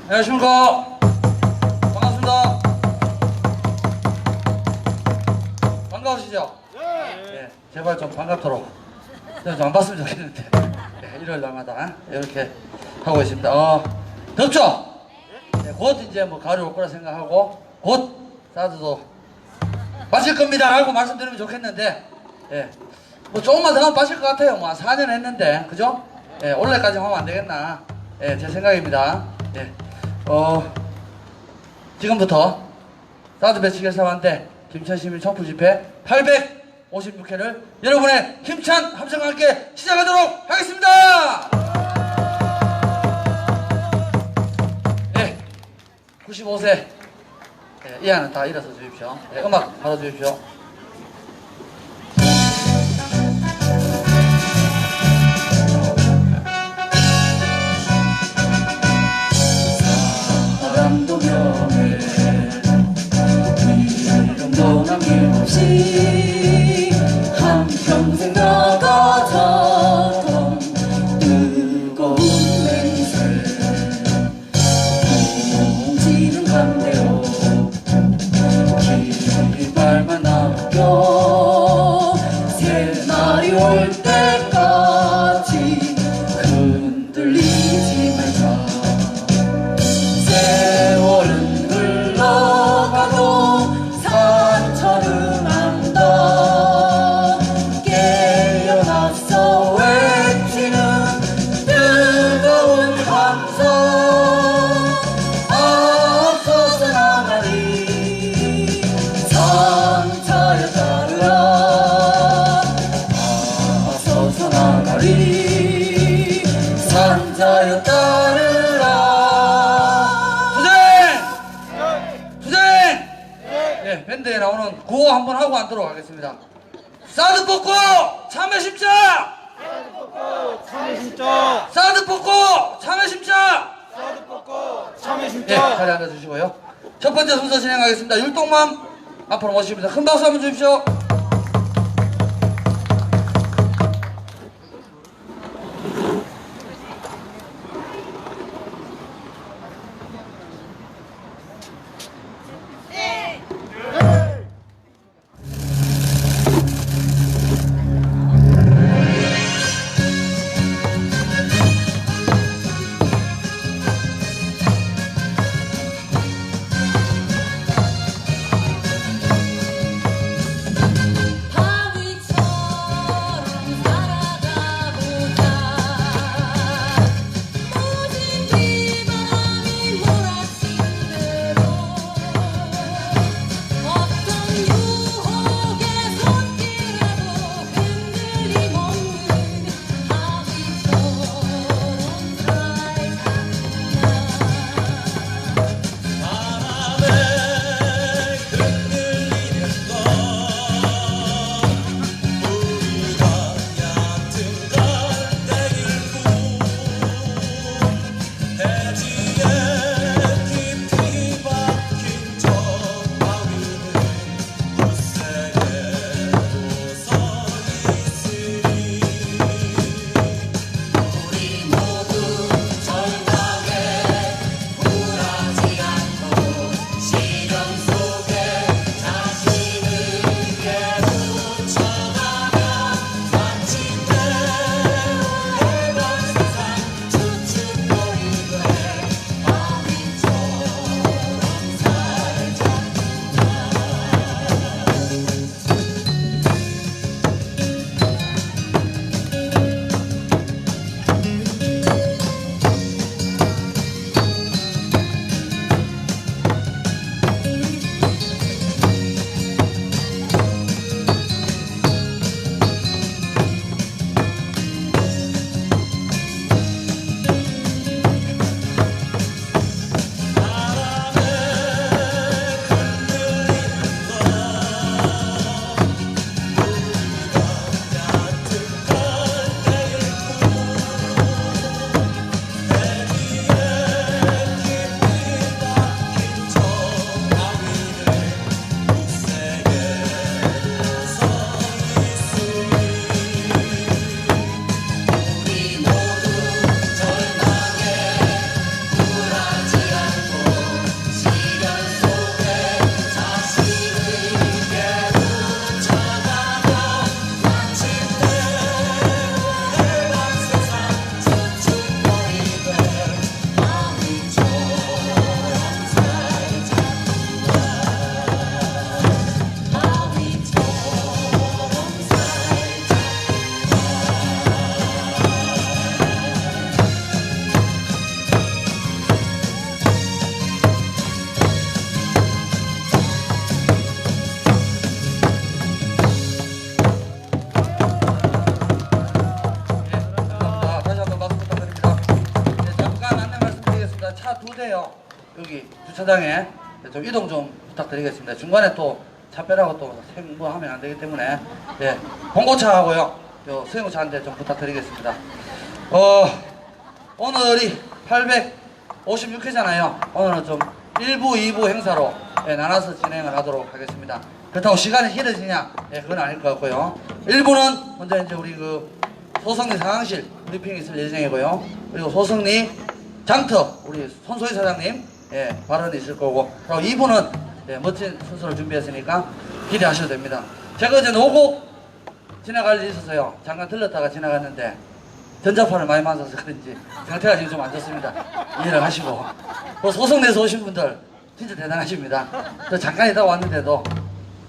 안녕하십니까. 반갑습니다. 반가우시죠? 예, 제발 좀 반갑도록. 좀 안 봤으면 좋겠는데. 예, 일요일 날마다 이렇게 하고 있습니다. 덥죠? 예, 곧 이제 뭐 가을이 올 거라 생각하고 곧 사드도 마실 겁니다 라고 말씀드리면 좋겠는데, 예, 뭐 조금만 더 하면 마실 것 같아요. 뭐 한 4년 했는데, 그죠? 예, 올해까지 하면 안 되겠나. 예, 제 생각입니다. 예, 지금부터 사드 배치 결사반대 김천시민 촛불집회 856회를 여러분의 힘찬 함성과 함께 시작하도록 하겠습니다. 예, 95세 예, 이하는 다 일어서 주십시오. 예, 음악 받아 주십시오. 사랑도 명예 이름도 남김없이 한평생 나가자던 뜨거운 냄새 공지는 간대요 깃발만 남겨 새날이 올 때까지 흔들리지 말자. 세월은 흘러가도 산천은 안다. 깨어났어 외치는 뜨거운 함성 앞서서 나가리 상차에 따르라. 앞서서 나가리 상차에 따르라. 예, 밴드에 나오는 구호 한번 하고 앉도록 하겠습니다. 사드 뽑고 참여 심자! 사드 뽑고 참여 심자! 사드 뽑고 참여 심자! 사드 뽑고 참여 예, 심자! 자리에 앉아주시고요. 첫 번째 순서 진행하겠습니다. 율동맘 앞으로 모십니다. 큰 박수 한번 주십시오. 있는데요. 여기 주차장에 좀 이동 좀 부탁드리겠습니다. 중간에 또 차 빼라고 또 생보하면 안 되기 때문에 예, 봉고차하고요. 요 수용차한테 좀 부탁드리겠습니다. 오늘이 856회잖아요. 오늘은 좀 1부, 2부 행사로 예, 나눠서 진행을 하도록 하겠습니다. 그렇다고 시간이 길어지냐? 예, 그건 아닐 것 같고요. 1부는 먼저 이제 우리 그 소성리 상황실 브리핑이 있을 예정이고요. 그리고 소성리 장터 우리 손소희 사장님 예, 발언이 있을 거고, 그리고 2부는 예, 멋진 순서를 준비했으니까 기대하셔도 됩니다. 제가 어제 노곡 지나갈 일이 있어서요. 잠깐 들렀다가 지나갔는데 전자파를 많이 맞아서 그런지 상태가 지금 좀 안 좋습니다. 이해를 하시고. 또 소성내에서 오신 분들 진짜 대단하십니다. 저 잠깐 있다 왔는데도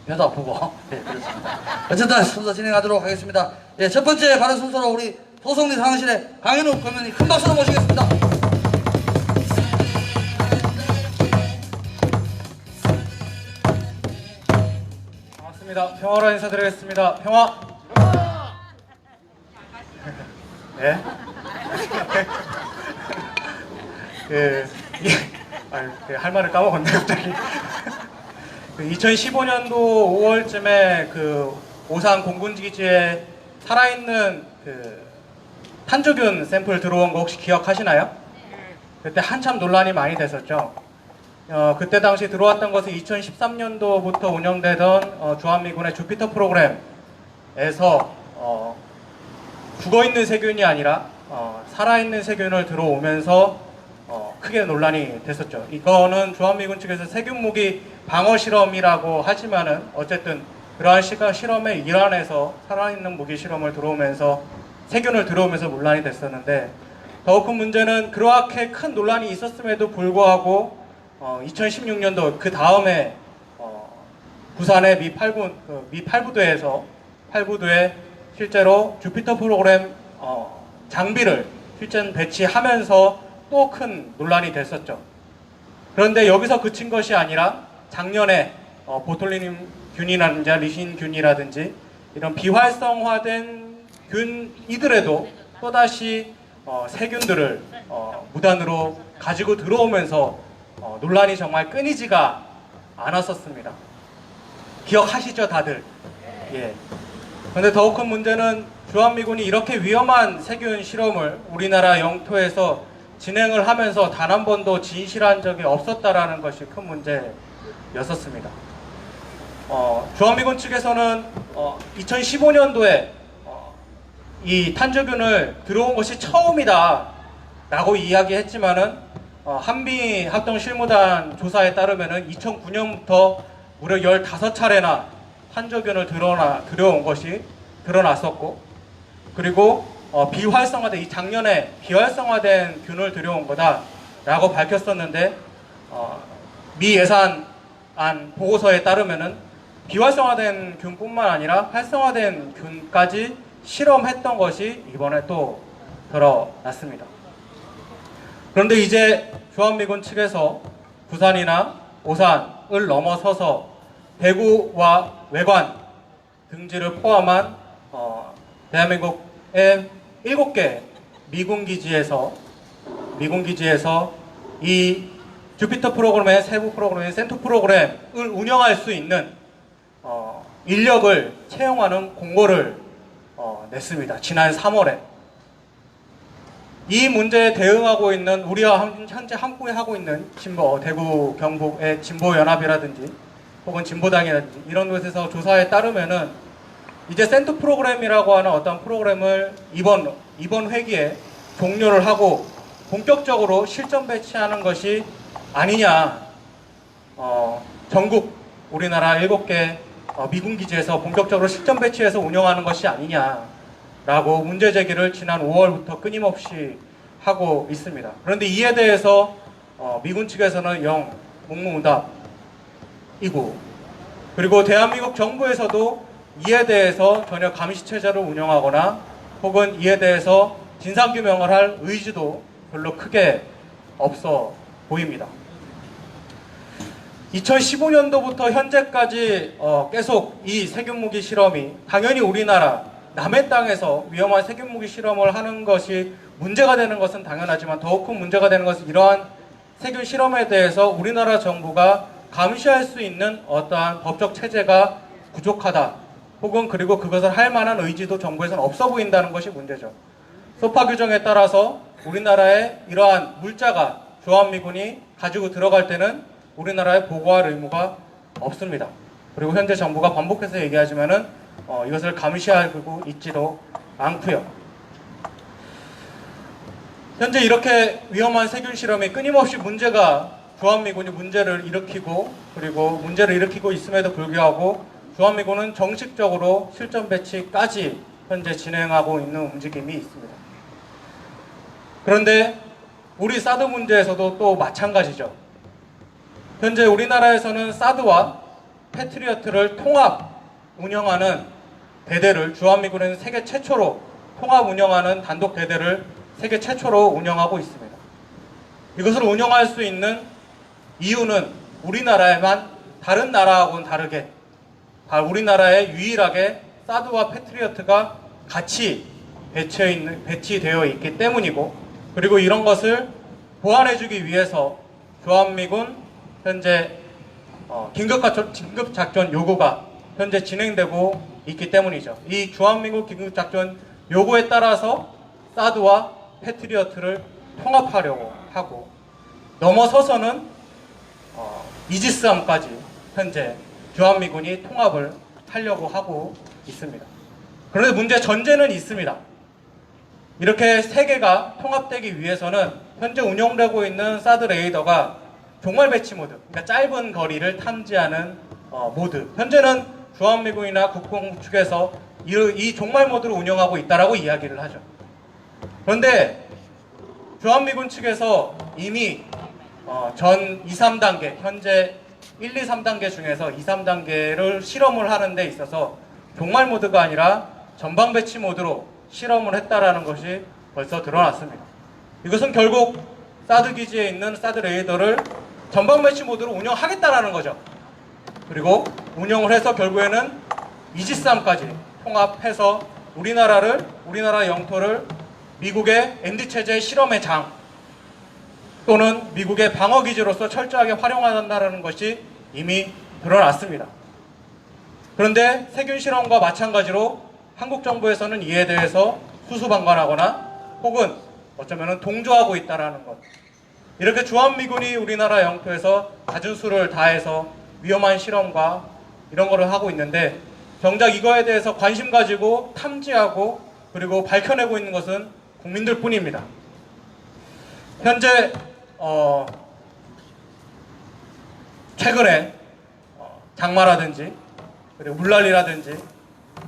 배도 아프고 예, 그렇습니다. 어쨌든 순서 진행하도록 하겠습니다. 예, 첫 번째 발언 순서로 우리 소성리 상황실의 강현욱 고문님 큰 박수로 모시겠습니다. 반갑습니다. 평화로 인사드리겠습니다. 평화. 네. 할 말을 까먹었네 갑자기. 2015년도 5월쯤에 그 오산 공군기지에 살아있는 그 탄저균 샘플 들어온 거 혹시 기억하시나요? 그때 한참 논란이 많이 됐었죠. 그때 당시 들어왔던 것은 2013년도부터 운영되던 주한미군의 주피터 프로그램에서 죽어있는 세균이 아니라 살아있는 세균을 들어오면서 크게 논란이 됐었죠. 이거는 주한미군 측에서 세균 무기 방어 실험이라고 하지만은 어쨌든 그러한 실험의 일환에서 살아있는 무기 실험을 들어오면서 세균을 들어오면서 논란이 됐었는데, 더 큰 문제는 그렇게 큰 논란이 있었음에도 불구하고 2016년도 그 다음에 부산의 미 8부대에 실제로 주피터 프로그램 장비를 실전 배치하면서 또 큰 논란이 됐었죠. 그런데 여기서 그친 것이 아니라 작년에 보톨리눔 균이라든지 리신 균이라든지 이런 비활성화된 균이들에도 또다시 세균들을 무단으로 가지고 들어오면서 논란이 정말 끊이지가 않았었습니다. 기억하시죠, 다들? 예. 그런데 더욱 큰 문제는 주한미군이 이렇게 위험한 세균 실험을 우리나라 영토에서 진행을 하면서 단 한 번도 진실한 적이 없었다라는 것이 큰 문제였었습니다. 주한미군 측에서는 2015년도에 이 탄저균을 들어온 것이 처음이다 라고 이야기했지만은 한미 합동 실무단 조사에 따르면은 2009년부터 무려 15차례나 탄저균을 들여온 것이 드러났었고, 그리고 비활성화된 이 작년에 비활성화된 균을 들여온 거다라고 밝혔었는데, 미 예산안 보고서에 따르면은 비활성화된 균뿐만 아니라 활성화된 균까지 실험했던 것이 이번에 또 드러났습니다. 그런데 이제 주한미군 측에서 부산이나 오산을 넘어서서 대구와 외관 등지를 포함한 대한민국의 7개 미군기지에서 이 주피터 프로그램의 세부 프로그램인 센터 프로그램을 운영할 수 있는 인력을 채용하는 공고를 냈습니다. 지난 3월에. 이 문제에 대응하고 있는, 우리와 현재 함께 하고 있는 대구 경북의 진보연합이라든지 혹은 진보당이라든지 이런 곳에서 조사에 따르면은 이제 센터 프로그램이라고 하는 어떤 프로그램을 이번 회기에 종료를 하고 본격적으로 실전 배치하는 것이 아니냐, 전국 우리나라 7개 미군 기지에서 본격적으로 실전 배치해서 운영하는 것이 아니냐라고 문제 제기를 지난 5월부터 끊임없이 하고 있습니다. 그런데 이에 대해서 미군 측에서는 영 묵묵부답이고, 그리고 대한민국 정부에서도 이에 대해서 전혀 감시체제를 운영하거나 혹은 이에 대해서 진상규명을 할 의지도 별로 크게 없어 보입니다. 2015년도부터 현재까지 계속 이 세균무기 실험이, 당연히 우리나라 남의 땅에서 위험한 세균무기 실험을 하는 것이 문제가 되는 것은 당연하지만 더욱 큰 문제가 되는 것은 이러한 세균 실험에 대해서 우리나라 정부가 감시할 수 있는 어떠한 법적 체제가 부족하다. 혹은 그리고 그것을 할 만한 의지도 정부에서는 없어 보인다는 것이 문제죠. 소파 규정에 따라서 우리나라에 이러한 물자가 주한미군이 가지고 들어갈 때는 우리나라에 보고할 의무가 없습니다. 그리고 현재 정부가 반복해서 얘기하지만은 이것을 감시하고 있지도 않고요. 현재 이렇게 위험한 세균 실험이 끊임없이 주한미군이 문제를 일으키고 그리고 문제를 일으키고 있음에도 불구하고 주한미군은 정식적으로 실전 배치까지 현재 진행하고 있는 움직임이 있습니다. 그런데 우리 사드 문제에서도 또 마찬가지죠. 현재 우리나라에서는 사드와 패트리어트를 통합 운영하는 대대를 주한미군은 세계 최초로 통합 운영하는 단독 대대를 세계 최초로 운영하고 있습니다. 이것을 운영할 수 있는 이유는 우리나라에만 다른 나라하고는 다르게 우리나라에 유일하게 사드와 패트리어트가 같이 배치되어 있기 때문이고 그리고 이런 것을 보완해주기 위해서 주한미군 현재 긴급작전 요구가 현재 진행되고 있기 때문이죠. 이 주한미군 긴급작전 요구에 따라서 사드와 패트리어트를 통합하려고 하고 넘어서서는 이지스함까지 현재 주한미군이 통합을 하려고 하고 있습니다. 그런데 문제 전제는 있습니다. 이렇게 세 개가 통합되기 위해서는 현재 운영되고 있는 사드 레이더가 종말 배치 모드, 그러니까 짧은 거리를 탐지하는 모드. 현재는 주한미군이나 국방부 측에서 이 종말 모드로 운영하고 있다라고 이야기를 하죠. 그런데 주한미군 측에서 이미 전 2, 3단계, 현재 1, 2, 3단계 중에서 2, 3단계를 실험을 하는 데 있어서 종말 모드가 아니라 전방 배치 모드로 실험을 했다라는 것이 벌써 드러났습니다. 이것은 결국 사드 기지에 있는 사드 레이더를 전방 배치 모드로 운영하겠다라는 거죠. 그리고 운영을 해서 결국에는 이지스함까지 통합해서 우리나라 영토를 미국의 MD체제 실험의 장 또는 미국의 방어기지로서 철저하게 활용한다는 것이 이미 드러났습니다. 그런데 세균 실험과 마찬가지로 한국 정부에서는 이에 대해서 수수방관하거나 혹은 어쩌면 동조하고 있다는 것. 이렇게 주한미군이 우리나라 영토에서 갖은 수를 다해서 위험한 실험과 이런 거를 하고 있는데 정작 이거에 대해서 관심 가지고 탐지하고 그리고 밝혀내고 있는 것은 국민들 뿐입니다. 현재 최근에 장마라든지 그리고 물난리라든지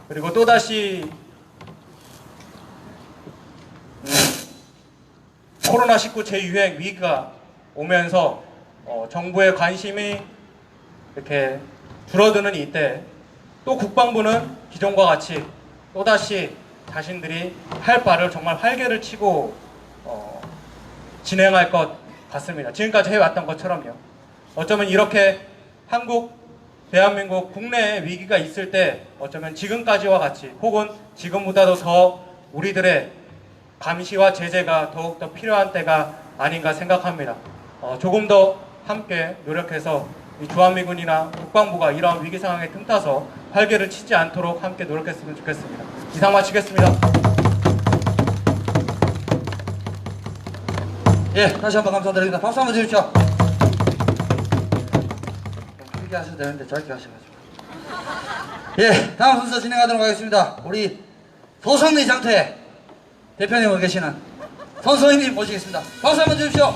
그리고 또다시 코로나19 재유행 위기가 오면서 정부의 관심이 이렇게 줄어드는 이때 또 국방부는 기존과 같이 또다시 자신들이 할 바를 정말 활개를 치고 진행할 것 같습니다. 지금까지 해왔던 것처럼요. 어쩌면 이렇게 대한민국 국내에 위기가 있을 때 어쩌면 지금까지와 같이 혹은 지금보다도 더 우리들의 감시와 제재가 더욱더 필요한 때가 아닌가 생각합니다. 조금 더 함께 노력해서 이 주한미군이나 국방부가 이러한 위기 상황에 틈타서 활개를 치지 않도록 함께 노력했으면 좋겠습니다. 이상 마치겠습니다. 예, 다시 한번 감사드립니다. 박수 한번 주십시오. 길게 하셔도 되는데 짧게 하셔가지고. 예, 다음 순서 진행하도록 하겠습니다. 우리 소성리 장터에 대표님으로 계시는 손소희님 모시겠습니다. 박수 한번 주십시오.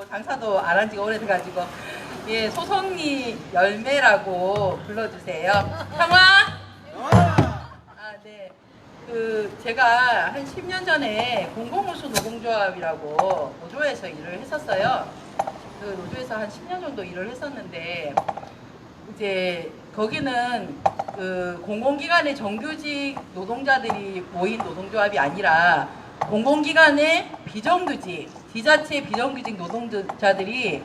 장사도 안 한 지가 오래돼가지고 예 소성리 열매라고 불러주세요. 형아. 네. 제가 한 10년 전에 공공우수 노동조합이라고 노조에서 일을 했었어요. 그 노조에서 한 10년 정도 일을 했었는데 이제 거기는 공공기관의 정규직 노동자들이 모인 노동조합이 아니라 공공기관의 비정규직 지자체 비정규직 노동자들이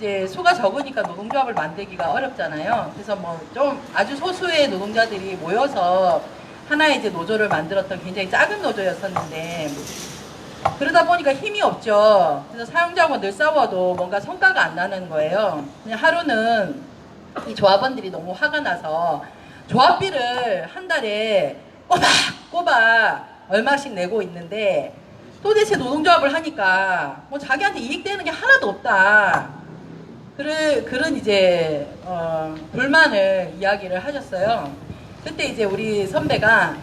이제 수가 적으니까 노동조합을 만들기가 어렵잖아요. 그래서 뭐 좀 아주 소수의 노동자들이 모여서 하나의 이제 노조를 만들었던 굉장히 작은 노조였었는데 그러다 보니까 힘이 없죠. 그래서 사용자하고 늘 싸워도 뭔가 성과가 안 나는 거예요. 그냥 하루는 이 조합원들이 너무 화가 나서 조합비를 한 달에 꼬박 얼마씩 내고 있는데 도대체 노동조합을 하니까 뭐 자기한테 이익되는 게 하나도 없다. 그런 이제 불만을 이야기를 하셨어요. 그때 이제 우리 선배가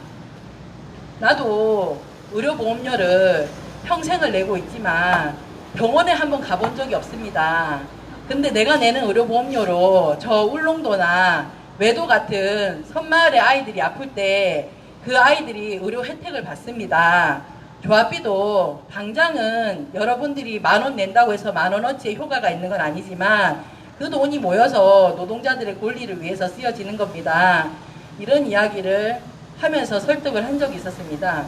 나도 의료보험료를 평생을 내고 있지만 병원에 한번 가본 적이 없습니다. 근데 내가 내는 의료보험료로 저 울릉도나 외도 같은 섬마을의 아이들이 아플 때 그 아이들이 의료 혜택을 받습니다. 조합비도 당장은 여러분들이 10,000원 낸다고 해서 10,000원어치의 효과가 있는 건 아니지만 그 돈이 모여서 노동자들의 권리를 위해서 쓰여지는 겁니다. 이런 이야기를 하면서 설득을 한 적이 있었습니다.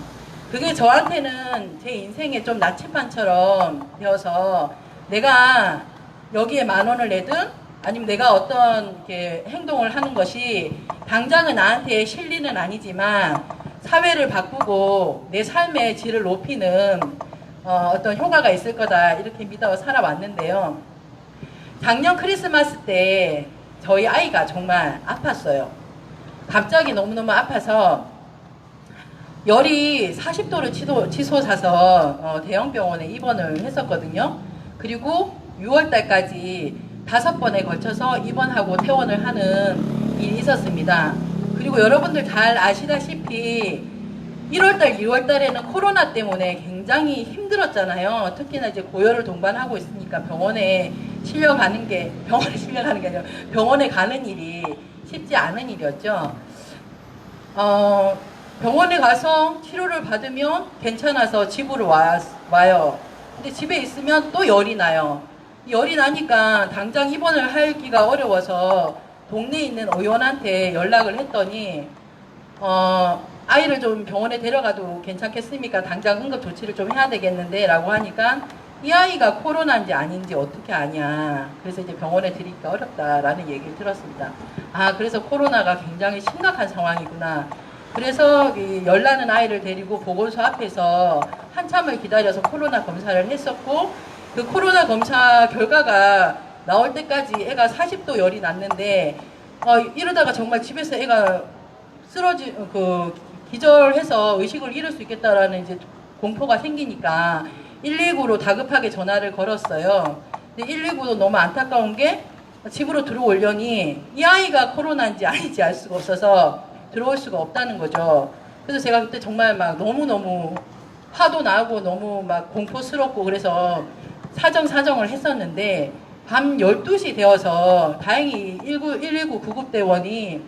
그게 저한테는 제 인생의 좀 나침반처럼 되어서 내가 여기에 10,000원을 내든 아니면 내가 어떤 이렇게 행동을 하는 것이 당장은 나한테 실리는 아니지만 사회를 바꾸고 내 삶의 질을 높이는 어떤 효과가 있을 거다 이렇게 믿어 살아왔는데요. 작년 크리스마스 때 저희 아이가 정말 아팠어요. 갑자기 너무너무 아파서 열이 40도를 치솟아서 대형병원에 입원을 했었거든요. 그리고 6월달까지 5번에 걸쳐서 입원하고 퇴원을 하는 일이 있었습니다. 그리고 여러분들 잘 아시다시피 1월달, 2월달에는 코로나 때문에 굉장히 힘들었잖아요. 특히나 이제 고열을 동반하고 있으니까 병원에 실려가는 게 아니라 병원에 가는 일이 쉽지 않은 일이었죠. 병원에 가서 치료를 받으면 괜찮아서 집으로 와요. 근데 집에 있으면 또 열이 나요. 열이 나니까 당장 입원을 하기가 어려워서 동네에 있는 의원한테 연락을 했더니 아이를 좀 병원에 데려가도 괜찮겠습니까? 당장 응급 조치를 좀 해야 되겠는데 라고 하니까 이 아이가 코로나인지 아닌지 어떻게 아냐. 그래서 이제 병원에 들이기가 어렵다라는 얘기를 들었습니다. 아, 그래서 코로나가 굉장히 심각한 상황이구나. 그래서 이 열나는 아이를 데리고 보건소 앞에서 한참을 기다려서 코로나 검사를 했었고 그 코로나 검사 결과가 나올 때까지 애가 40도 열이 났는데 이러다가 정말 집에서 애가 기절해서 의식을 잃을 수 있겠다라는 이제 공포가 생기니까 119로 다급하게 전화를 걸었어요. 근데 119도 너무 안타까운 게 집으로 들어오려니 이 아이가 코로나인지 아닌지 알 수가 없어서 들어올 수가 없다는 거죠. 그래서 제가 그때 정말 막 너무너무 화도 나고 너무 막 공포스럽고 그래서 사정을 했었는데 밤 12시 되어서 다행히 119 구급대원이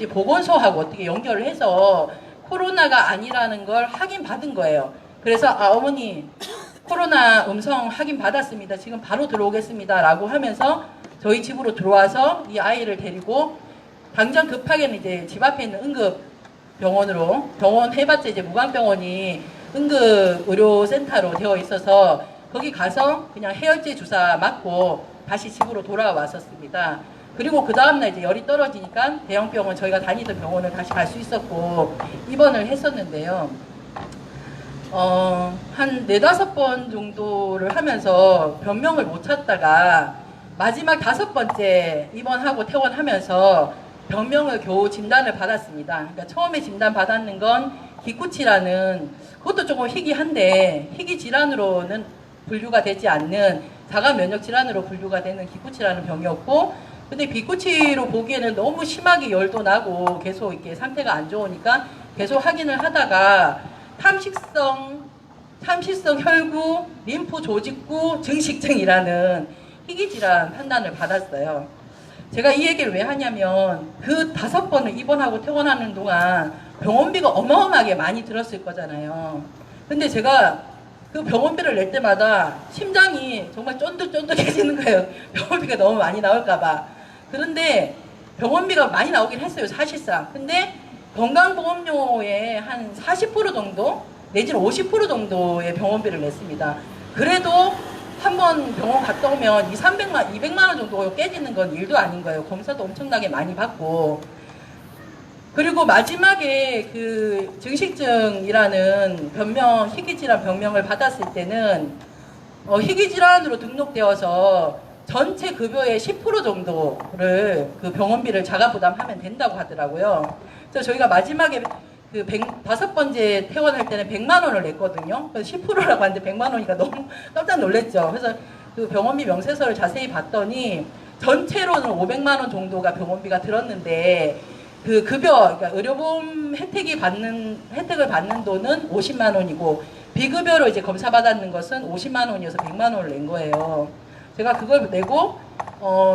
보건소하고 어떻게 연결을 해서 코로나가 아니라는 걸 확인받은 거예요. 그래서 어머니 코로나 음성 확인 받았습니다. 지금 바로 들어오겠습니다. 라고 하면서 저희 집으로 들어와서 이 아이를 데리고 당장 급하게는 이제 집 앞에 있는 응급병원으로 병원 해봤자 이제 무광병원이 응급의료센터로 되어 있어서 거기 가서 그냥 해열제 주사 맞고 다시 집으로 돌아왔었습니다. 그리고 그 다음날 이제 열이 떨어지니까 대형병원 저희가 다니던 병원을 다시 갈 수 있었고 입원을 했었는데요. 한 4-5번 정도를 하면서 변명을 못 찾다가 마지막 5번째 입원하고 퇴원하면서 변명을 겨우 진단을 받았습니다. 그러니까 처음에 진단 받았는 건 기쿠치라는 그것도 조금 희귀한데 희귀 질환으로는 분류가 되지 않는 자가 면역 질환으로 분류가 되는 기쿠치라는 병이었고 근데 기쿠치로 보기에는 너무 심하게 열도 나고 계속 이렇게 상태가 안 좋으니까 계속 확인을 하다가 탐식성 혈구 림프 조직구 증식증이라는 희귀 질환 판단을 받았어요. 제가 이 얘기를 왜 하냐면 그 5번을 입원하고 퇴원하는 동안 병원비가 어마어마하게 많이 들었을 거잖아요. 근데 제가 그 병원비를 낼 때마다 심장이 정말 쫀득쫀득해지는 거예요. 병원비가 너무 많이 나올까봐. 그런데 병원비가 많이 나오긴 했어요, 사실상. 근데 건강보험료의 한 40% 정도 내지는 50% 정도의 병원비를 냈습니다. 그래도 한 번 병원 갔다 오면 200만 원 정도 깨지는 건 일도 아닌 거예요. 검사도 엄청나게 많이 받고. 그리고 마지막에 그 증식증이라는 병명, 희귀질환 병명을 받았을 때는 희귀질환으로 등록되어서 전체 급여의 10% 정도를 그 병원비를 자가부담하면 된다고 하더라고요. 그래서 저희가 마지막에 그 5번째 퇴원할 때는 100만 원을 냈거든요. 그래서 10%라고 하는데 100만 원이니까 너무 깜짝 놀랐죠. 그래서 그 병원비 명세서를 자세히 봤더니 전체로는 500만 원 정도가 병원비가 들었는데 그 급여, 그러니까 의료보험 혜택을 받는 돈은 50만 원이고 비급여로 이제 검사 받았는 것은 50만 원이어서 100만 원을 낸 거예요. 제가 그걸 내고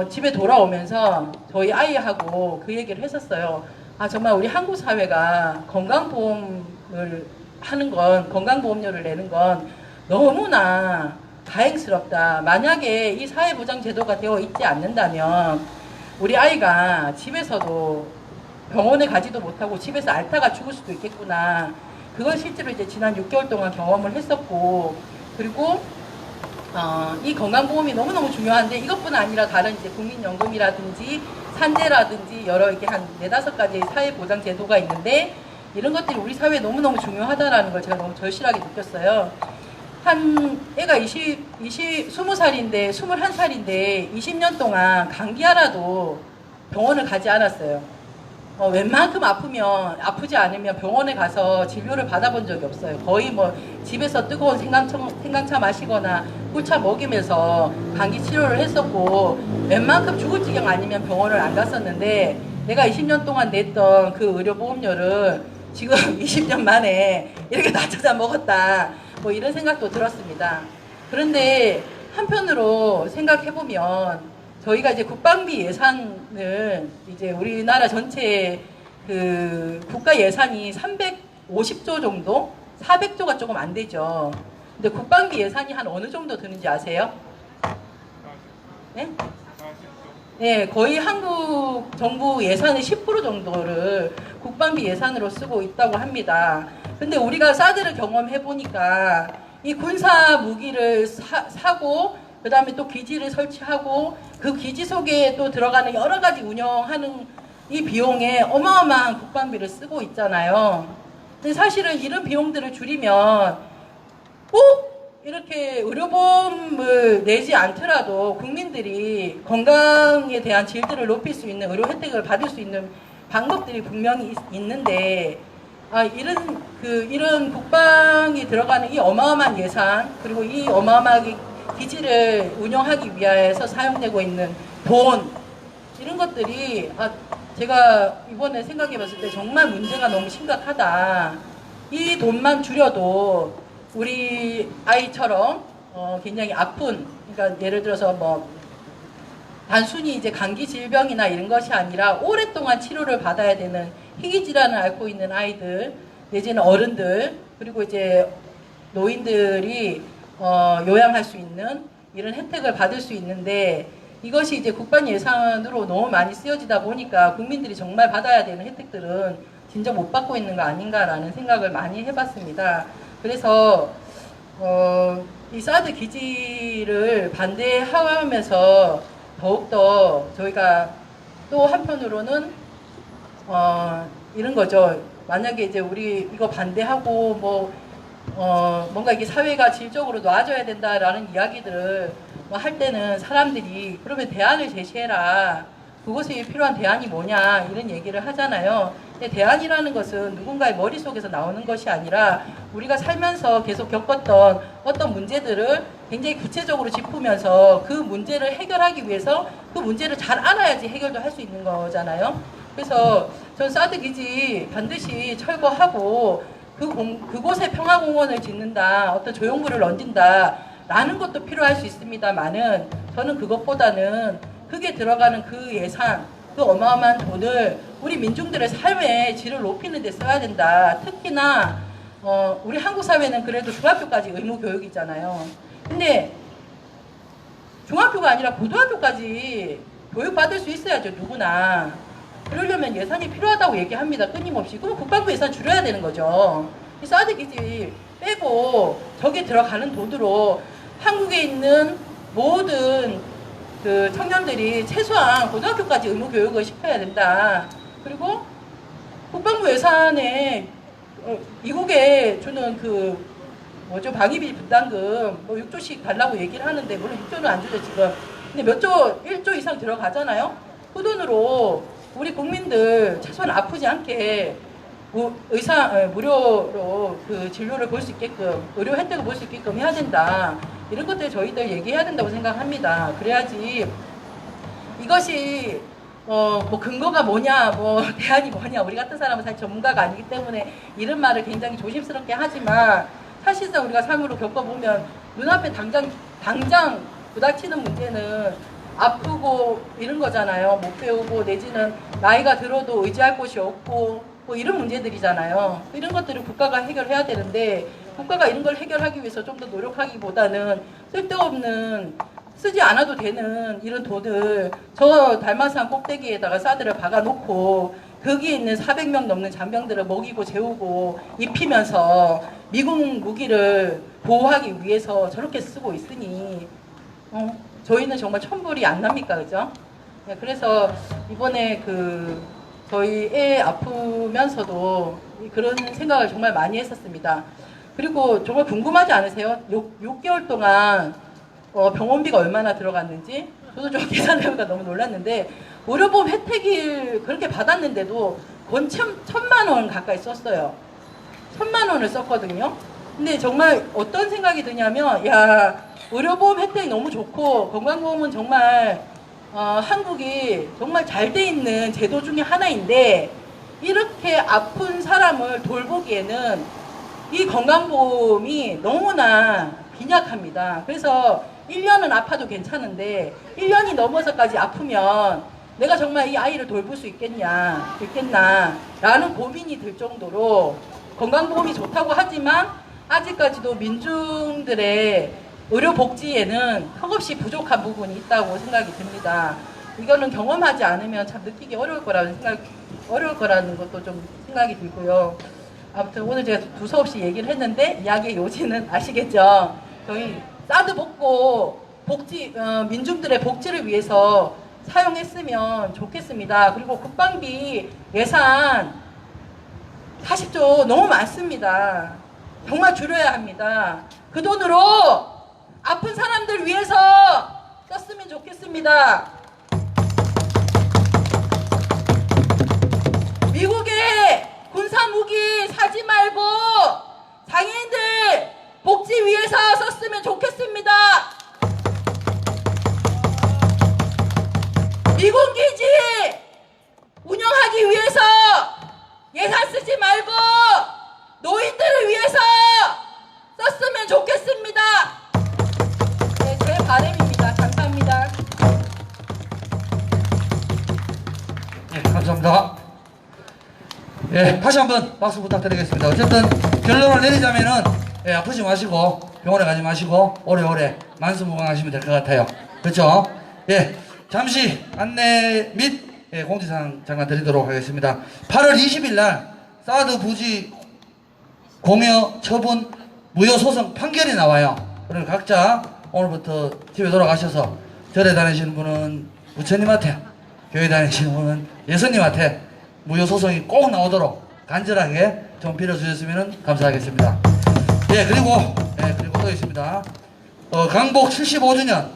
집에 돌아오면서 저희 아이하고 그 얘기를 했었어요. 아, 정말 우리 한국 사회가 건강보험을 하는 건, 건강보험료를 내는 건 너무나 다행스럽다. 만약에 이 사회보장제도가 되어 있지 않는다면 우리 아이가 집에서도 병원에 가지도 못하고 집에서 앓다가 죽을 수도 있겠구나. 그걸 실제로 이제 지난 6개월 동안 경험을 했었고, 그리고 이 건강보험이 너무너무 중요한데 이것뿐 아니라 다른 이제 국민연금이라든지 산재라든지 여러 이렇게 한 4-5가지 사회보장제도가 있는데 이런 것들이 우리 사회에 너무너무 중요하다라는 걸 제가 너무 절실하게 느꼈어요. 한 애가 20살인데 21살인데 20년 동안 감기 하나도 병원을 가지 않았어요. 웬만큼 아프지 않으면 병원에 가서 진료를 받아본 적이 없어요. 거의 뭐 집에서 뜨거운 생강차 마시거나 꿀차 먹이면서 감기 치료를 했었고 웬만큼 죽을 지경 아니면 병원을 안 갔었는데 내가 20년 동안 냈던 그 의료보험료를 지금 20년 만에 이렇게 다 찾아 먹었다. 뭐 이런 생각도 들었습니다. 그런데 한편으로 생각해보면 저희가 이제 국방비 예산을 이제 우리나라 전체 그 국가 예산이 350조 정도? 400조가 조금 안 되죠. 근데 국방비 예산이 한 어느 정도 드는지 아세요? 네? 네, 거의 한국 정부 예산의 10% 정도를 국방비 예산으로 쓰고 있다고 합니다. 근데 우리가 사드를 경험해 보니까 이 군사 무기를 사고 그 다음에 또 기지를 설치하고 그 기지 속에 또 들어가는 여러 가지 운영하는 이 비용에 어마어마한 국방비를 쓰고 있잖아요. 근데 사실은 이런 비용들을 줄이면 꼭 이렇게 의료보험을 내지 않더라도 국민들이 건강에 대한 질들을 높일 수 있는 의료 혜택을 받을 수 있는 방법들이 분명히 있는데 이런 국방이 들어가는 이 어마어마한 예산 그리고 이 어마어마하게 기지를 운영하기 위해서 사용되고 있는 돈 이런 것들이 제가 이번에 생각해 봤을 때 정말 문제가 너무 심각하다. 이 돈만 줄여도 우리 아이처럼 굉장히 아픈 그러니까 예를 들어서 뭐 단순히 이제 감기 질병이나 이런 것이 아니라 오랫동안 치료를 받아야 되는 희귀질환을 앓고 있는 아이들 내지는 어른들 그리고 이제 노인들이 요양할 수 있는 이런 혜택을 받을 수 있는데 이것이 이제 국방 예산으로 너무 많이 쓰여지다 보니까 국민들이 정말 받아야 되는 혜택들은 진짜 못 받고 있는 거 아닌가라는 생각을 많이 해봤습니다. 그래서 이 사드 기지를 반대하면서 더욱더 저희가 또 한편으로는 이런 거죠. 만약에 이제 우리 이거 반대하고 뭔가 이게 사회가 질적으로 놔줘야 된다라는 이야기들을 할 때는 사람들이 그러면 대안을 제시해라. 그것이 필요한 대안이 뭐냐 이런 얘기를 하잖아요. 근데 대안이라는 것은 누군가의 머릿속에서 나오는 것이 아니라 우리가 살면서 계속 겪었던 어떤 문제들을 굉장히 구체적으로 짚으면서 그 문제를 해결하기 위해서 그 문제를 잘 알아야지 해결도 할 수 있는 거잖아요. 그래서 전 사드 기지 반드시 철거하고 그곳에 평화공원을 짓는다, 어떤 조형물을 얹는다 라는 것도 필요할 수 있습니다만은 저는 그것보다는 그게 들어가는 그 예산, 그 어마어마한 돈을 우리 민중들의 삶의 질을 높이는 데 써야 된다. 특히나 우리 한국 사회는 그래도 중학교까지 의무 교육이잖아요. 근데 중학교가 아니라 고등학교까지 교육받을 수 있어야죠, 누구나. 그러려면 예산이 필요하다고 얘기합니다, 끊임없이. 그럼 국방부 예산 줄여야 되는 거죠. 이 사드 기지 빼고 저기 들어가는 돈으로 한국에 있는 모든 그 청년들이 최소한 고등학교까지 의무 교육을 시켜야 된다. 그리고 국방부 예산에 미국에 주는 그 뭐죠 방위비 분담금 뭐 6조씩 달라고 얘기를 하는데 물론 6조는 안 주죠 지금. 근데 몇 조, 1조 이상 들어가잖아요. 그 돈으로 우리 국민들 최소한 아프지 않게 무료로 그 진료를 볼 수 있게끔 의료 혜택을 볼 수 있게끔 해야 된다. 이런 것들 저희들 얘기해야 된다고 생각합니다. 그래야지 이것이 뭐 근거가 뭐냐, 뭐 대안이 뭐냐, 우리 같은 사람은 사실 전문가가 아니기 때문에 이런 말을 굉장히 조심스럽게 하지만 사실상 우리가 삶으로 겪어보면 눈앞에 당장 부닥치는 문제는 아프고 이런 거잖아요. 못 배우고 내지는 나이가 들어도 의지할 곳이 없고 뭐 이런 문제들이잖아요. 이런 것들을 국가가 해결해야 되는데 국가가 이런 걸 해결하기 위해서 좀 더 노력하기보다는 쓸데없는 쓰지 않아도 되는 이런 돈을 저 달마산 꼭대기에다가 사드를 박아놓고 거기에 있는 400명 넘는 잔병들을 먹이고 재우고 입히면서 미국 무기를 보호하기 위해서 저렇게 쓰고 있으니 저희는 정말 천불이 안 납니까, 그죠? 네, 그래서 이번에 저희 애 아프면서도 그런 생각을 정말 많이 했었습니다. 그리고 정말 궁금하지 않으세요? 6개월 동안 병원비가 얼마나 들어갔는지 저도 좀 계산해보니까 너무 놀랐는데 의료보험 혜택을 그렇게 받았는데도 건 1,000만 원 가까이 썼어요. 1,000만 원을 썼거든요. 근데 정말 어떤 생각이 드냐면 야 의료보험 혜택이 너무 좋고 건강보험은 정말 한국이 정말 잘 돼 있는 제도 중에 하나인데 이렇게 아픈 사람을 돌보기에는 이 건강보험이 너무나 빈약합니다. 그래서 1년은 아파도 괜찮은데 1년이 넘어서까지 아프면 내가 정말 이 아이를 돌볼 수 있겠나 라는 고민이 들 정도로 건강보험이 좋다고 하지만 아직까지도 민중들의 의료복지에는 턱없이 부족한 부분이 있다고 생각이 듭니다. 이거는 경험하지 않으면 참 느끼기 어려울 거라는 것도 좀 생각이 들고요. 아무튼 오늘 제가 두서없이 얘기를 했는데 이야기의 요지는 아시겠죠? 저희 사드 복고 민중들의 복지를 위해서 사용했으면 좋겠습니다. 그리고 국방비 예산 40조 너무 많습니다. 정말 줄여야 합니다. 그 돈으로 아픈 사람들 위해서 썼으면 좋겠습니다. 미국의 군사무기 사지 말고 장애인들 복지 위해서 썼으면 좋겠습니다. 미군 기지 운영하기 위해서 예산 쓰지 말고 노인들을 위해서 썼으면 좋겠습니다. 네, 제 바람입니다. 감사합니다. 예, 감사합니다. 예, 다시 한번 박수 부탁드리겠습니다. 어쨌든 결론을 내리자면은 아프지 마시고 병원에 가지 마시고 오래오래 만수무강하시면 될 것 같아요. 그렇죠? 예, 잠시 안내 및 공지사항 잠깐 드리도록 하겠습니다. 8월 20일 날 사드 부지 공여 처분 무효 소송 판결이 나와요. 그러니까 각자 오늘부터 집에 돌아가셔서 절에 다니시는 분은 부처님한테, 교회 다니시는 분은 예수님한테 무효 소송이 꼭 나오도록 간절하게 좀 빌어주셨으면 감사하겠습니다. 예, 그리고 또 있습니다. 강복 75주년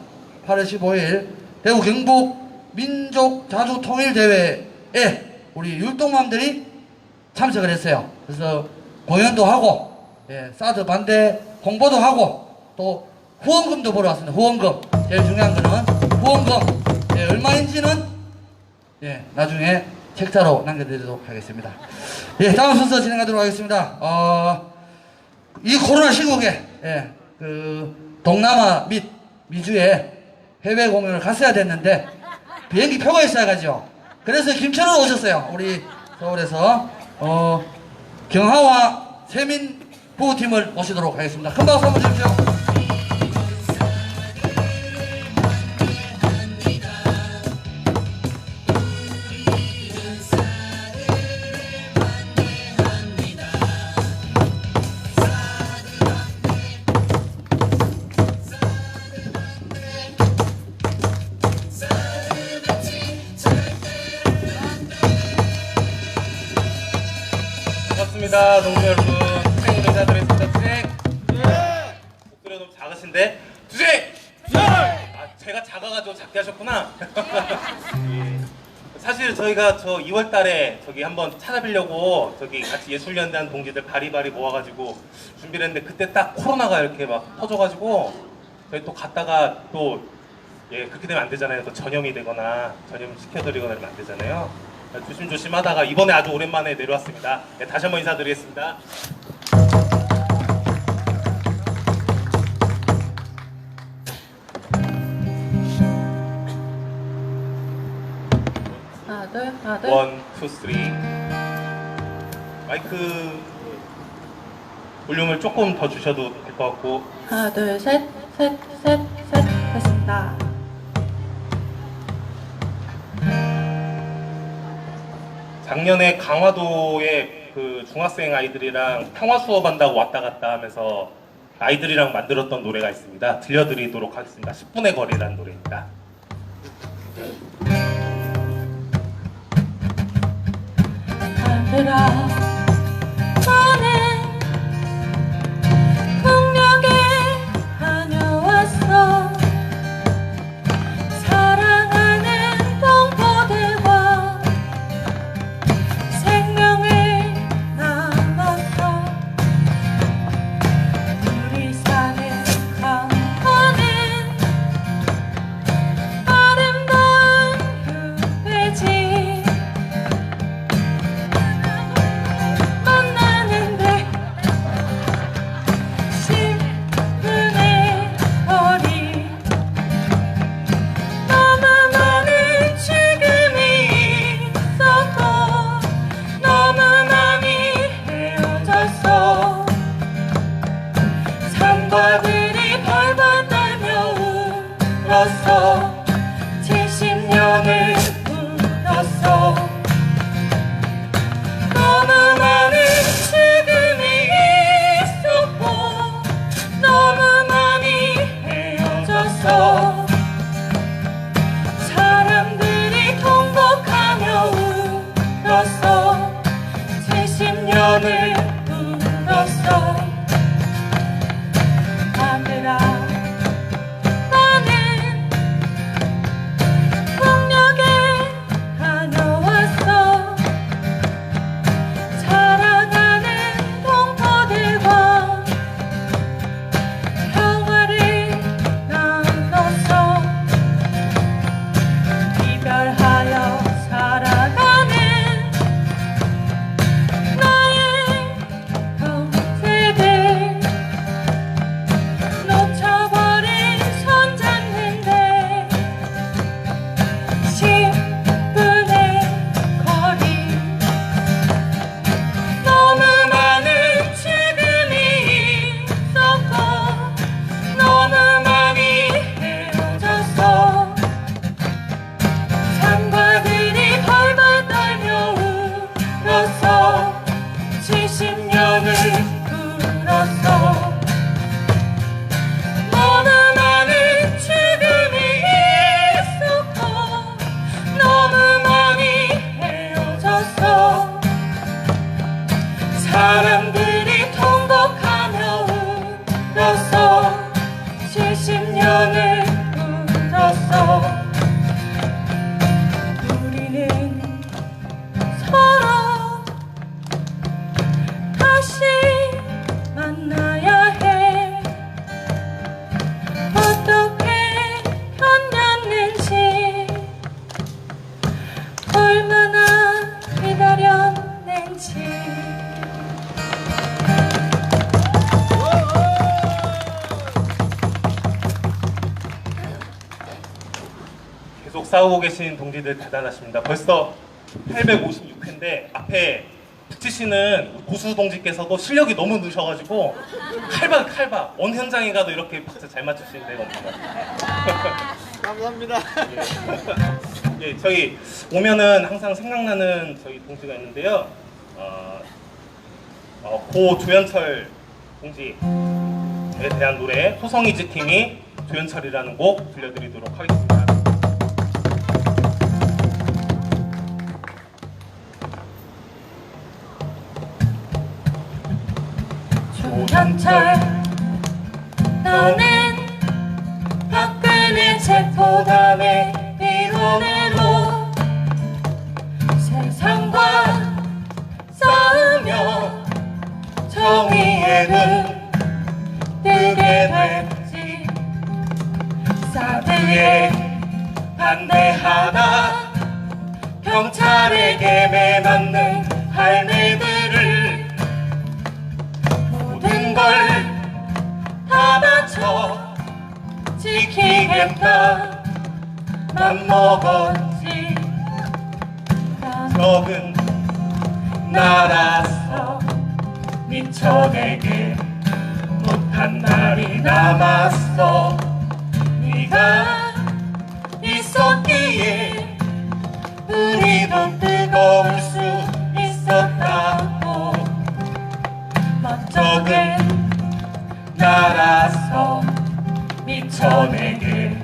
8월 15일 대구 경북 민족 자주 통일 대회에 우리 율동맘들이 참석을 했어요. 그래서 공연도 하고 사드 반대 홍보도 하고 또 후원금도 보러 왔습니다. 후원금 제일 중요한 거는 후원금 얼마인지는 나중에 책자로 남겨드리도록 하겠습니다. 예, 다음 순서 진행하도록 하겠습니다. 이 코로나 시국에 동남아 및 미주에 해외 공연을 갔어야 됐는데 비행기 표가 있어야가지고 그래서 김천으로 오셨어요. 우리 서울에서 경하와 세민 부부팀을 모시도록 하겠습니다. 큰 박수 한번 주십시오. 반갑습니다, 동료 여러분. 투쟁 인사드리겠습니다. 투쟁. 목소리가 너무 작으신데 투쟁. 아, 제가 작아가지고 작게 하셨구나. 예. 사실 저희가 저 2월달에 저기 한번 찾아뵈려고 저기 같이 예술연대한 동지들 바리바리 모아가지고 준비를 했는데 그때 딱 코로나가 이렇게 막 터져가지고 저희 또 갔다가 또 예, 그렇게 되면 안 되잖아요. 또 전염이 되거나 전염 시켜드리거나 이러면 안 되잖아요. 조심조심 하다가 이번에 아주 오랜만에 내려왔습니다. 네, 다시 한번 인사드리겠습니다. 하나, 둘, 하나, 둘. 원, 투, 쓰리. 마이크 볼륨을 조금 더 주셔도 될 것 같고. 하나, 둘, 셋, 셋, 셋, 셋. 됐습니다. 작년에 강화도에 그 중학생 아이들이랑 평화 수업한다고 왔다 갔다 하면서 아이들이랑 만들었던 노래가 있습니다. 들려드리도록 하겠습니다. 10분의 거리라는 노래입니다. 하늘아, 나는 풍력에 다녀왔어. 사랑하는 동포들과 생명을 나눴어. 우리 사는 강화는 아름다운 후배지. 만나는데 10분의 거리. 너무 많은 죽음이 있었고 너무 많이 헤어졌어. 산과들이 벌벌 떨며 울었어. 70년을 울었어. 너무 많은 죽음이 있었고 너무 많이 헤어졌어. 사람들이 통곡하며 울었어. 70년을 울었어. 하늘아, 나는 풍력에 다녀왔어. 사랑하는 동포들과 평화를 나눴어. 이별하여 살아가는 나의 형제들. 놓쳐버린 손잡는데 10분의 거리. 너무 많은 죽음이 있었고 너무 많이 헤어졌어. 산과들이 벌벌 떨며 울었어. 70년을 울었어. 너무 많은 죽음이 있었고 너무 많이 헤어졌어. 사람들이 통곡하며 울었어. 70년을 울었어. 우리는 서로 다시 만나야 해. 어떻게 견뎠는지 얼마나 기다렸는지. 계속 싸우고 계신 동지들 대단하십니다. 벌써 856회인데 앞에 붙이시는 고수 동지께서도 실력이 너무 느셔가지고 칼박 어느 현장에 가도 이렇게 박자 잘 맞추시는 데가 없는 것 같아요. 감사합니다. 예, 저희 오면은 항상 생각나는 저희 동지가 있는데요. 고 조연철 동지에 대한 노래 호성이즈 팀이 조연철이라는 곡 들려드리도록 하겠습니다. 연애로 세상과 싸우며 정의에는 뜨게 됐지. 사드에 반대하다 경찰에게 매맞는 할매들을 모든 걸 다 바쳐 지키겠다 맘먹었지. 적은 나라서 미쳐내게 못한 날이 남았어. 네가 있었기에 우리도 뜨거울 수 있었다고. 적은 나라서 미쳐내게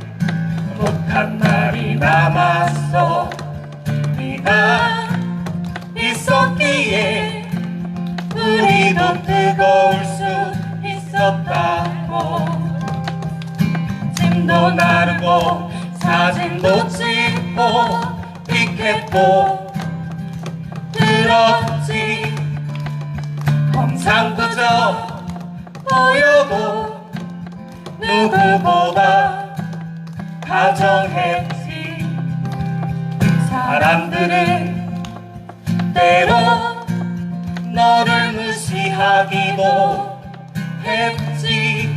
못한 날이 남았어. 네가 있었기에 우리도 뜨거울 수 있었다고. 짐도 나르고 사진도 찍고 피켓도 들었지. hom상부져 보여도 누구보다 다정했지. 사람들은 때로 너를 무시하기도 했지.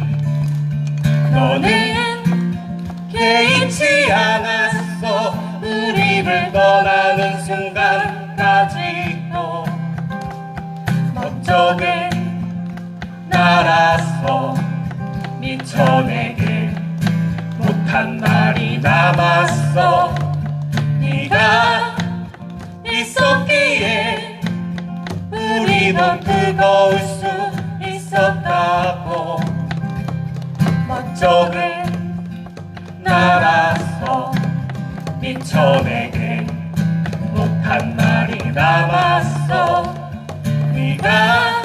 너는 개의치 않았어. 우리를 떠나는 순간까지도. 멋쩍은 나라서 미쳐내게 못한 날이 남았어. 네가 있었기에 우리도 뜨거울 수 있었다고. 멋쩍은 나라서 미쳐내게 못한 날이 남았어. 네가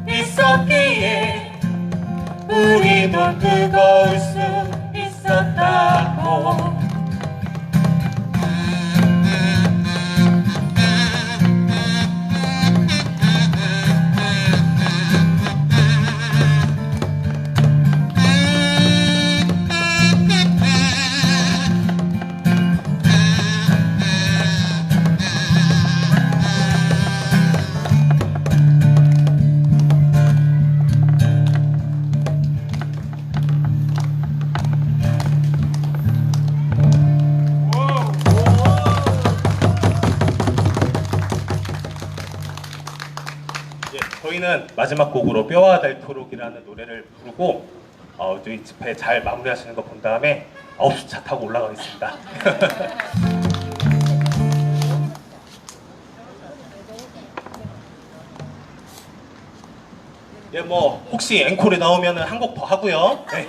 있었기에 우리도 뜨거울 수 있었다고. 저희는 마지막 곡으로 뼈와 닳도록이라는 노래를 부르고 저희 집회 잘 마무리하시는 거 본 다음에 9시 차 타고 올라가겠습니다. 예, 뭐 혹시 앵콜이 나오면 한 곡 더 하고요. 네.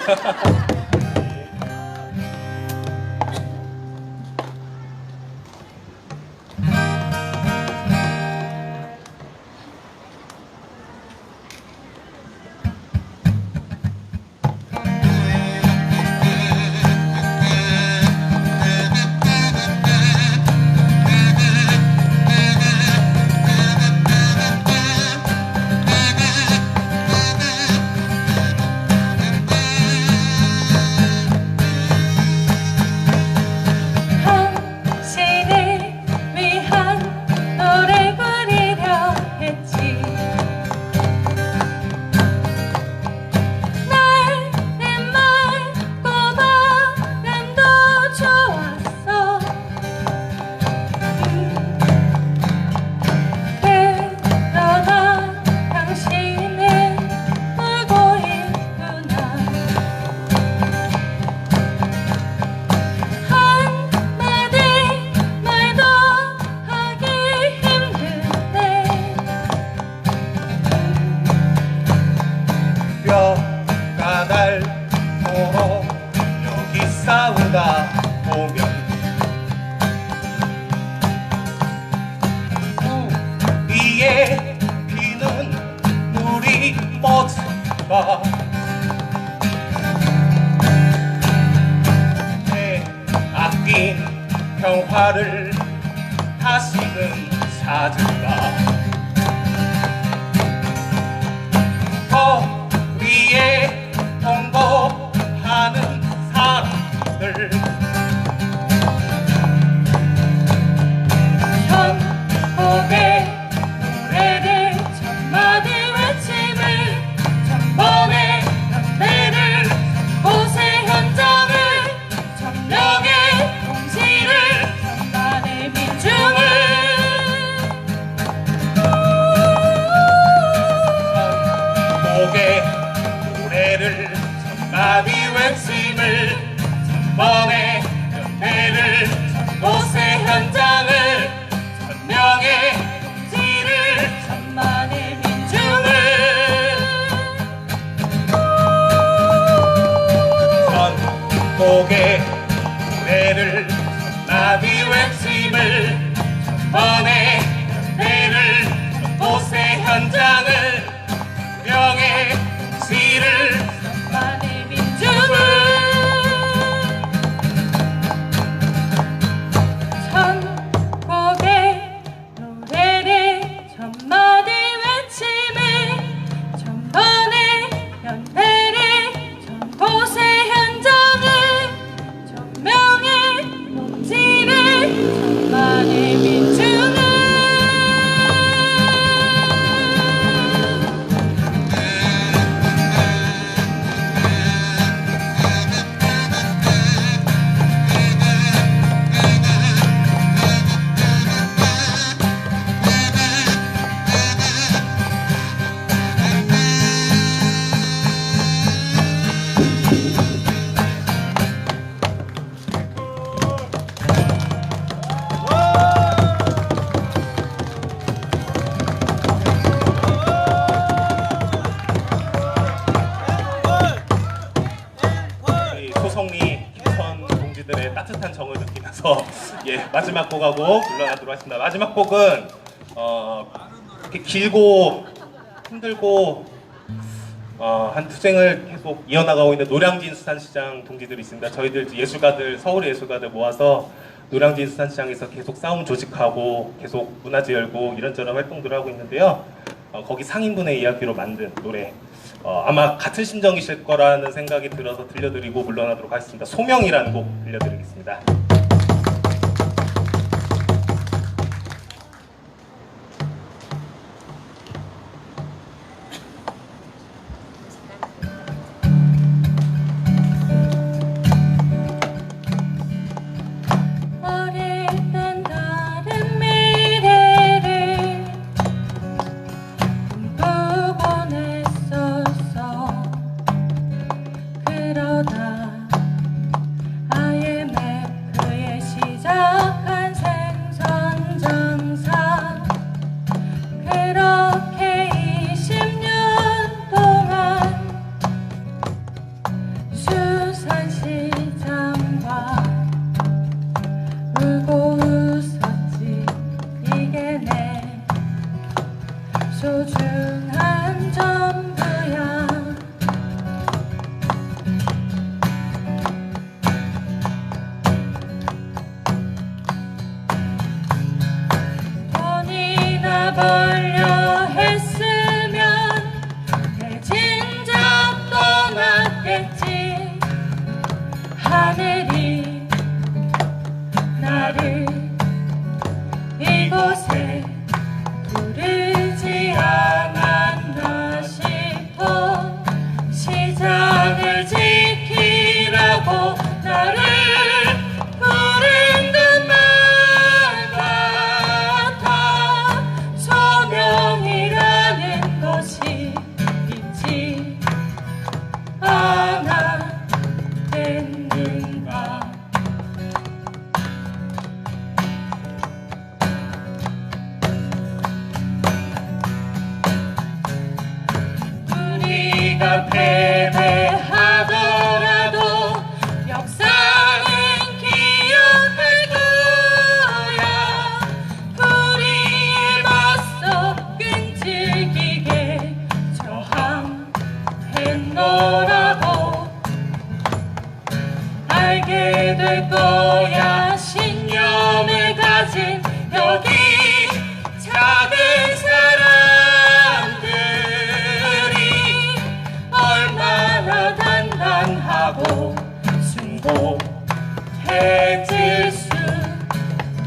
평화를 다시금 찾을까. 거리에 통곡하는 사람들 천국의 노래를 천마디 외침을 천번의 연대를 곳의 현장을 천명의 동지를 천만의 민중을 천국의 노래를 천마디 외침을 천번의 연대를 천곳의 현장을 천명의 동지를 천만의 민중을 천국의 노래를 천마디 외침을 천번의 연대를 천곳의 현장을 천명의 동지를 천만의 민중을 천국의 노래를 천마디 외침을 천번의 연대를 천곳의 현장을 천명의 동지를 천만의 민중을 우리 소성리 김천 동지들의 따뜻한 정을 느끼면서 예 마지막 곡하고 물러나도록 하겠습니다. 마지막 곡은 이렇게 길고 힘들고 한 투쟁을 계속 이어나가고 있는 노량진 수산시장 동지들이 있습니다. 저희들 예술가들 서울의 예술가들 모아서 노량진 수산시장에서 계속 싸움 조직하고 계속 문화제 열고 이런저런 활동들을 하고 있는데요. 거기 상인분의 이야기로 만든 노래 아마 같은 심정이실 거라는 생각이 들어서 들려드리고 물러나도록 하겠습니다. 소명이라는 곡 들려드리겠습니다. 어릴 땐 다른 미래를 꿈꾸곤 했었어. 그러다 IMF에 시작한 생선 장사 그렇게 20년 동안 수산시장과 울고 웃었지. 이게 내 소중한 전부야. 돈이나 벌려 했으면 내 진작 떠났겠지. 하늘이 나를 이곳에 부르지 않았나 싶어. 시장을 지키라고 나를 부른 것만 같아. 소명이라는 것이 있지 않았겠는가. 가진 여기 작은 사람들이 얼마나 단단하고 숭고해질 수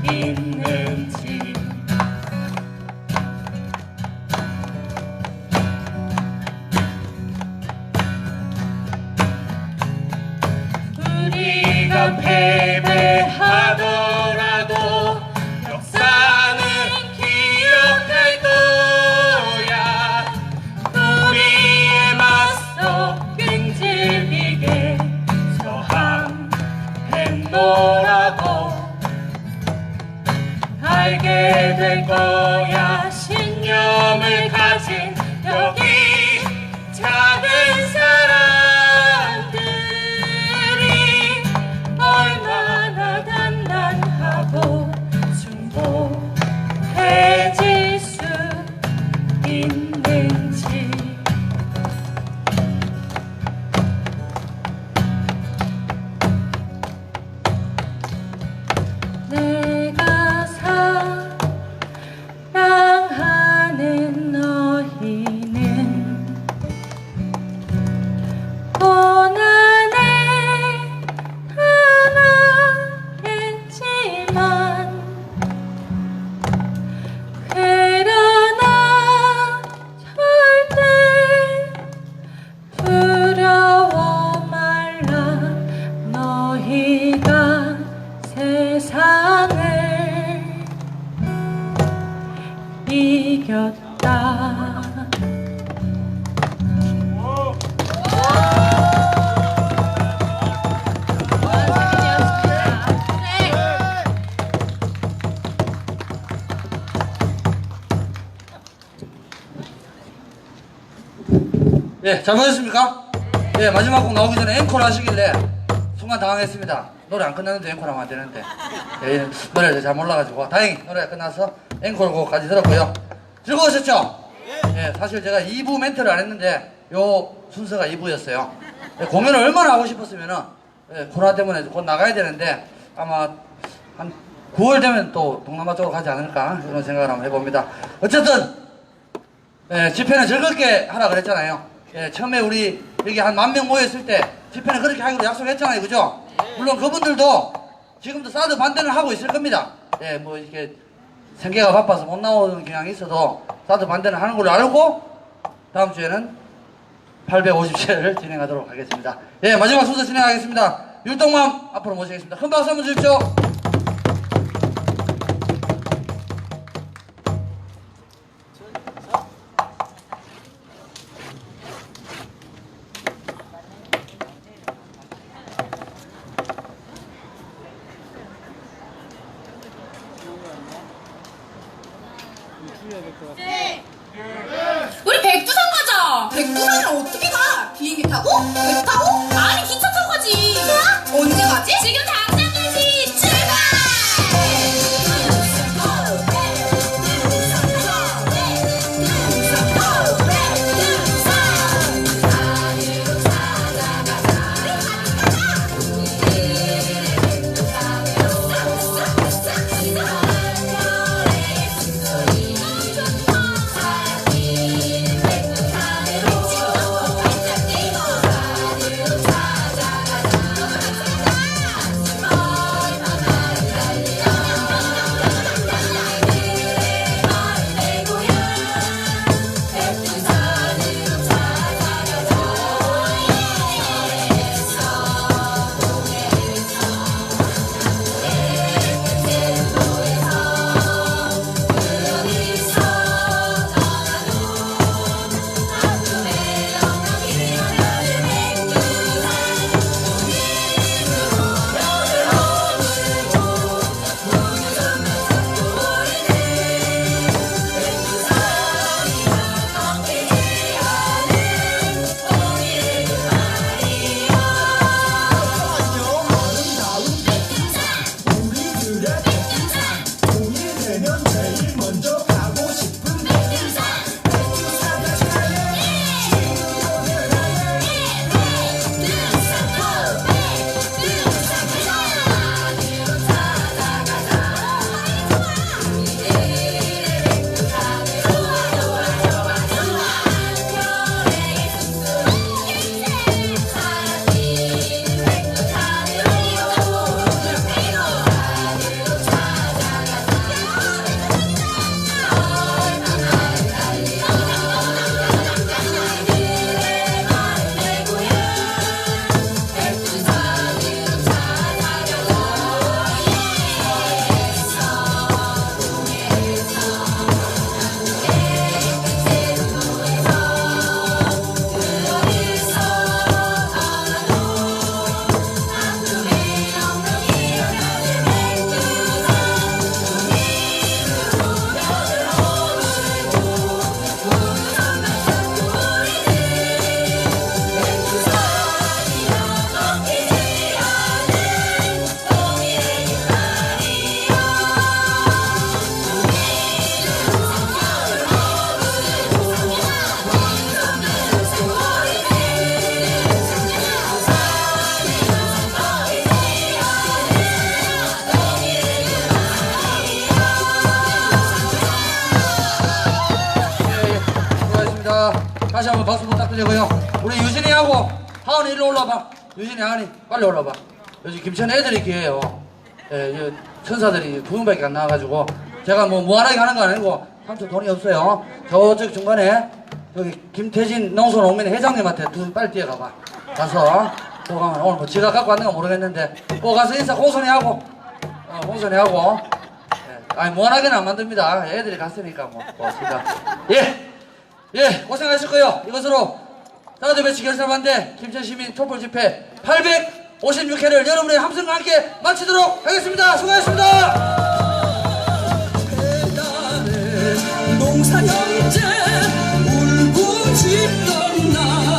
있는지. 우리가 패배하더라도 역사는 기억할 거야. 우리에 맞서 끈질기게 저항했노라고 알게 될 거야. 신념을 가진 여기 작은 사람들이 얼마나 단단하고 숭고해질 수 있는지. 내가 사랑하는 너희는 고난에 당하겠지만 그러나 절대 두려워 말라. 너희가 세상을 이겼다. 예, 잘 보셨습니까? 예, 마지막 곡 나오기 전에 앵콜 하시길래 순간 당황했습니다. 노래 안 끝났는데 앵콜 하면 안 되는데. 예, 노래를 잘 몰라가지고 다행히 노래가 끝나서 앵콜 곡까지 들었고요. 즐거우셨죠? 예, 사실 제가 2부 멘트를 안 했는데 요 순서가 2부였어요. 예, 공연을 얼마나 하고 싶었으면은 예, 코로나 때문에 곧 나가야 되는데 아마 한 9월 되면 또 동남아 쪽으로 가지 않을까 이런 생각을 한번 해봅니다. 어쨌든 예, 집회는 즐겁게 하라 그랬잖아요. 예, 처음에 우리 여기 한 10,000명 모였을 때 집회는 그렇게 하기로 약속했잖아요. 그죠? 물론 그분들도 지금도 사드 반대는 하고 있을 겁니다. 예, 뭐 이렇게 생계가 바빠서 못 나오는 경향이 있어도 사드 반대는 하는 걸로 알고 다음 주에는 850회를 진행하도록 하겠습니다. 예, 마지막 순서 진행하겠습니다. 율동맘 앞으로 모시겠습니다. 큰 박수 한번 주십시오. 우리 백두산 가자. 백두산을 어떻게 가? 비행기 타고? 배 타고? 아니 기차 타고 가지. 언제 가지? 지금 당장 가지. 출발! 다시 한번 박수 부탁드리고요. 우리 유진이하고 하은이 일로 올라봐. 유진이, 하은이 빨리 올라봐. 요즘 김천 애들이 기회요. 예, 천사들이 2명밖에 안 나와가지고 제가 뭐 무한하게 하는 거 아니고 삼촌 돈이 없어요. 저쪽 중간에 여기 김태진 농촌 회장님한테 빨리 뛰어가봐. 가서 또 가면 오늘 뭐 지가 갖고 왔는가 모르겠는데 꼭 가서 인사 공손히 하고 예. 아니 무한하게는 안 만듭니다. 애들이 갔으니까 뭐 지가 예 고생하셨고요. 이것으로 사드 배치 결산반대 김천시민 촛불 집회 856회를 여러분의 함성과 함께 마치도록 하겠습니다. 수고하셨습니다. 농사년제 울부짖던 날